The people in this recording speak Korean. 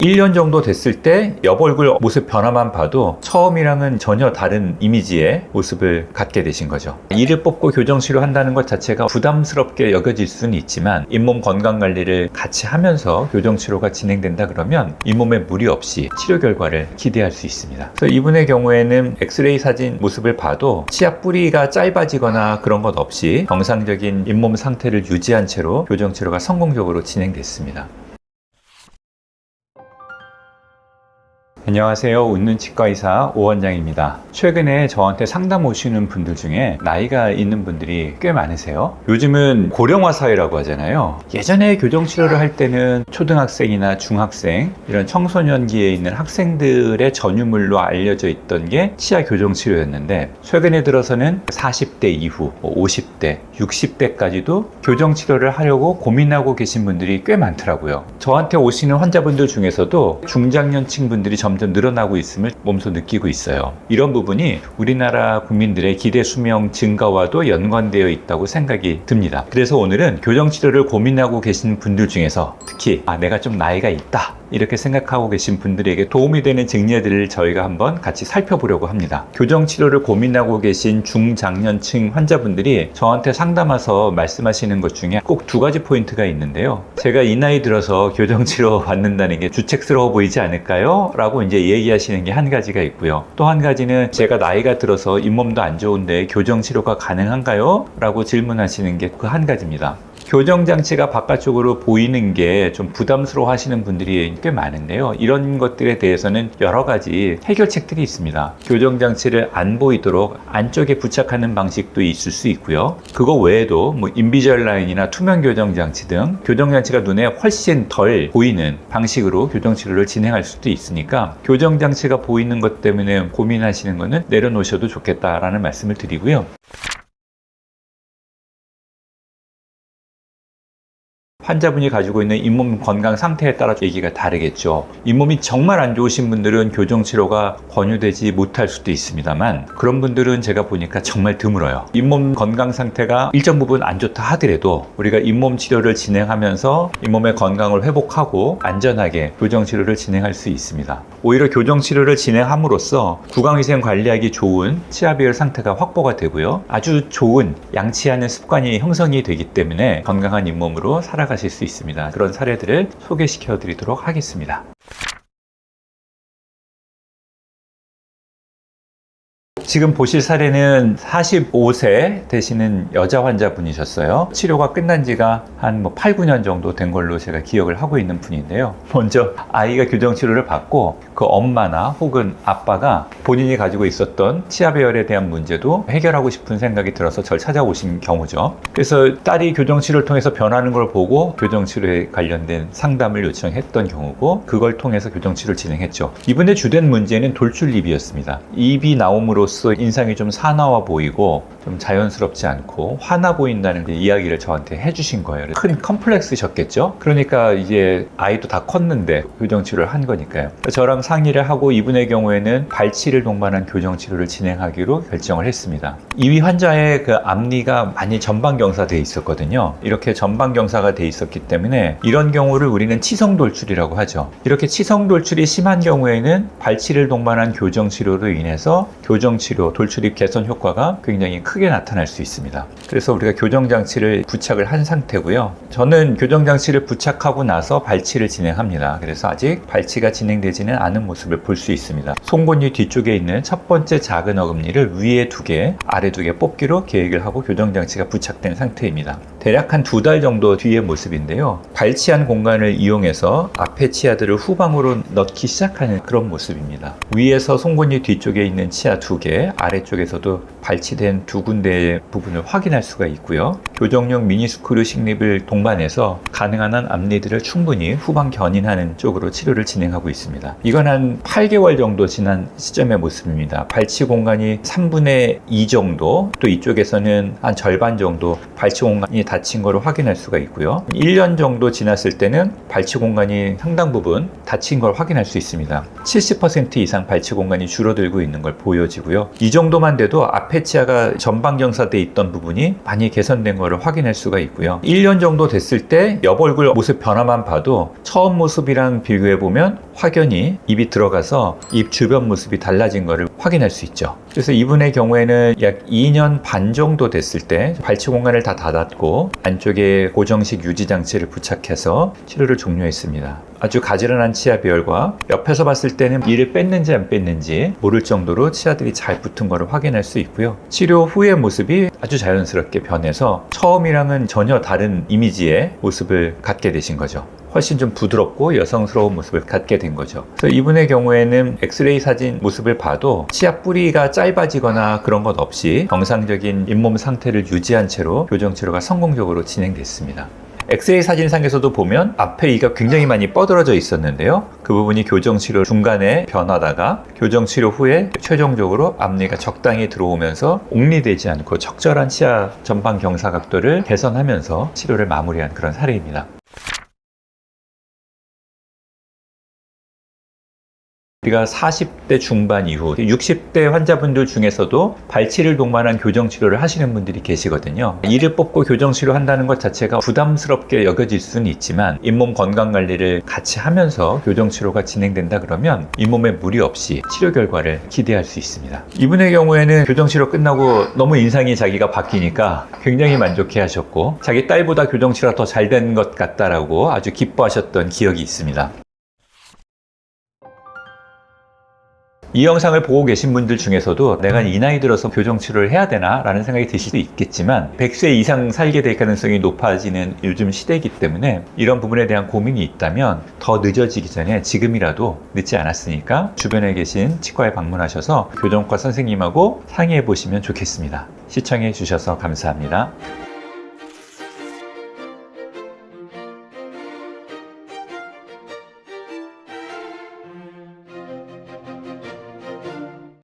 1년 정도 됐을 때 옆 얼굴 모습 변화만 봐도 처음이랑은 전혀 다른 이미지의 모습을 갖게 되신 거죠. 이를 뽑고 교정치료 한다는 것 자체가 부담스럽게 여겨질 수는 있지만 잇몸 건강관리를 같이 하면서 교정치료가 진행된다 그러면 잇몸에 무리 없이 치료 결과를 기대할 수 있습니다. 그래서 이분의 경우에는 엑스레이 사진 모습을 봐도 치아 뿌리가 짧아지거나 그런 것 없이 정상적인 잇몸 상태를 유지한 채로 교정치료가 성공적으로 진행됐습니다. 안녕하세요. 웃는 치과의사 오원장입니다. 최근에 저한테 상담 오시는 분들 중에 나이가 있는 분들이 꽤 많으세요. 요즘은 고령화 사회라고 하잖아요. 예전에 교정치료를 할 때는 초등학생이나 중학생, 이런 청소년기에 있는 학생들의 전유물로 알려져 있던 게 치아 교정치료였는데, 최근에 들어서는 40대 이후, 50대, 60대까지도 교정치료를 하려고 고민하고 계신 분들이 꽤 많더라고요. 저한테 오시는 환자분들 중에서도 중장년층 분들이 점점 늘어나고 있음을 몸소 느끼고 있어요. 이런 부분이 우리나라 국민들의 기대 수명 증가와도 연관되어 있다고 생각이 듭니다. 그래서 오늘은 교정치료를 고민하고 계신 분들 중에서 특히 내가 좀 나이가 있다 이렇게 생각하고 계신 분들에게 도움이 되는 증례들을 저희가 한번 같이 살펴보려고 합니다. 교정치료를 고민하고 계신 중장년층 환자분들이 저한테 상담 와서 말씀하시는 것 중에 꼭 두 가지 포인트가 있는데요. 제가 이 나이 들어서 교정치료 받는다는 게 주책스러워 보이지 않을까요? 라고 이제 얘기하시는 게 한 가지가 있고요. 또 한 가지는 제가 나이가 들어서 잇몸도 안 좋은데 교정치료가 가능한가요? 라고 질문하시는 게 그 한 가지입니다. 교정장치가 바깥쪽으로 보이는 게 좀 부담스러워 하시는 분들이 꽤 많은데요. 이런 것들에 대해서는 여러 가지 해결책들이 있습니다. 교정장치를 안 보이도록 안쪽에 부착하는 방식도 있을 수 있고요. 그거 외에도 인비절라인이나 투명 교정장치 등 교정장치가 눈에 훨씬 덜 보이는 방식으로 교정치료를 진행할 수도 있으니까 교정장치가 보이는 것 때문에 고민하시는 거는 내려놓으셔도 좋겠다라는 말씀을 드리고요. 환자분이 가지고 있는 잇몸 건강 상태에 따라 얘기가 다르겠죠. 잇몸이 정말 안 좋으신 분들은 교정치료가 권유되지 못할 수도 있습니다만, 그런 분들은 제가 보니까 정말 드물어요. 잇몸 건강 상태가 일정 부분 안 좋다 하더라도 우리가 잇몸 치료를 진행하면서 잇몸의 건강을 회복하고 안전하게 교정치료를 진행할 수 있습니다. 오히려 교정치료를 진행함으로써 구강위생 관리하기 좋은 치아 비열 상태가 확보가 되고요. 아주 좋은 양치하는 습관이 형성이 되기 때문에 건강한 잇몸으로 살아가실 수 있습니다. 그런 사례들을 소개시켜 드리도록 하겠습니다. 지금 보실 사례는 45세 되시는 여자 환자분이셨어요. 치료가 끝난 지가 한 8, 9년 정도 된 걸로 제가 기억을 하고 있는 분인데요. 먼저 아이가 교정치료를 받고 그 엄마나 혹은 아빠가 본인이 가지고 있었던 치아 배열에 대한 문제도 해결하고 싶은 생각이 들어서 저를 찾아오신 경우죠. 그래서 딸이 교정치료를 통해서 변하는 걸 보고 교정치료에 관련된 상담을 요청했던 경우고, 그걸 통해서 교정치료를 진행했죠. 이분의 주된 문제는 돌출입이었습니다. 입이 나옴으로써 인상이 좀 사나워 보이고 좀 자연스럽지 않고 화나 보인다는 이야기를 저한테 해주신 거예요. 큰 컴플렉스셨겠죠? 그러니까 이제 아이도 다 컸는데 교정치료를 한 거니까요. 저랑 상의를 하고 이분의 경우에는 발치를 동반한 교정치료를 진행하기로 결정을 했습니다. 이 환자의 그 앞니가 많이 전방경사되어 있었거든요. 이렇게 전방경사가 되어 있었기 때문에 이런 경우를 우리는 치성돌출이라고 하죠. 이렇게 치성돌출이 심한 경우에는 발치를 동반한 교정치료로 인해서 교정치료, 돌출입 개선 효과가 굉장히 크게 나타날 수 있습니다. 그래서 우리가 교정장치를 부착을 한 상태고요. 저는 교정장치를 부착하고 나서 발치를 진행합니다. 그래서 아직 발치가 진행되지는 않은 모습을 볼 수 있습니다. 송곳니 뒤쪽에 있는 첫 번째 작은 어금니를 위에 2개, 아래 2개 뽑기로 계획을 하고 교정장치가 부착된 상태입니다. 대략 한 2달 정도 뒤의 모습인데요. 발치한 공간을 이용해서 앞에 치아들을 후방으로 넣기 시작하는 그런 모습입니다. 위에서 송곳니 뒤쪽에 있는 치아 2개, 아래쪽에서도 발치된 2군데의 부분을 확인할 수가 있고요. 교정용 미니스크류 식립을 동반해서 가능한 한 앞니들을 충분히 후방 견인하는 쪽으로 치료를 진행하고 있습니다. 이건 한 8개월 정도 지난 시점의 모습입니다. 발치 공간이 3분의 2 정도, 또 이쪽에서는 한 절반 정도 발치 공간이 닫힌 것을 확인할 수가 있고요. 1년 정도 지났을 때는 발치 공간이 상당 부분 닫힌 걸 확인할 수 있습니다. 70% 이상 발치 공간이 줄어들고 있는 걸 보여지고요. 이 정도만 돼도 앞에 치아가 전방경사돼 있던 부분이 많이 개선된 것을 확인할 수가 있고요. 1년 정도 됐을 때 옆 얼굴 모습 변화만 봐도 처음 모습이랑 비교해보면 확연히 입이 들어가서 입 주변 모습이 달라진 것을 확인할 수 있죠. 그래서 이분의 경우에는 약 2년 반 정도 됐을 때 발치 공간을 다 닫았고 안쪽에 고정식 유지 장치를 부착해서 치료를 종료했습니다. 아주 가지런한 치아 비열과 옆에서 봤을 때는 이를 뺐는지 안 뺐는지 모를 정도로 치아들이 잘 붙은 것을 확인할 수 있고요. 치료 후의 모습이 아주 자연스럽게 변해서 처음이랑은 전혀 다른 이미지의 모습을 갖게 되신 거죠. 훨씬 좀 부드럽고 여성스러운 모습을 갖게 된 거죠. 그래서 이분의 경우에는 엑스레이 사진 모습을 봐도 치아 뿌리가 짧아지거나 그런 것 없이 정상적인 잇몸 상태를 유지한 채로 교정 치료가 성공적으로 진행됐습니다. 엑스레이 사진상에서도 보면 앞에 이가 굉장히 많이 뻗어져 있었는데요. 그 부분이 교정치료 중간에 변하다가 교정치료 후에 최종적으로 앞니가 적당히 들어오면서 옥리되지 않고 적절한 치아 전방 경사각도를 개선하면서 치료를 마무리한 그런 사례입니다. 우리가 40대 중반 이후 60대 환자분들 중에서도 발치를 동반한 교정치료를 하시는 분들이 계시거든요. 이를 뽑고 교정치료 한다는 것 자체가 부담스럽게 여겨질 수는 있지만 잇몸 건강관리를 같이 하면서 교정치료가 진행된다 그러면 잇몸에 무리 없이 치료 결과를 기대할 수 있습니다. 이분의 경우에는 교정치료 끝나고 너무 인상이 자기가 바뀌니까 굉장히 만족해 하셨고 자기 딸보다 교정치료가 더 잘 된 것 같다라고 아주 기뻐하셨던 기억이 있습니다. 이 영상을 보고 계신 분들 중에서도 내가 이 나이 들어서 교정치료를 해야 되나? 라는 생각이 드실 수도 있겠지만 100세 이상 살게 될 가능성이 높아지는 요즘 시대이기 때문에 이런 부분에 대한 고민이 있다면 더 늦어지기 전에 지금이라도 늦지 않았으니까 주변에 계신 치과에 방문하셔서 교정과 선생님하고 상의해 보시면 좋겠습니다. 시청해 주셔서 감사합니다.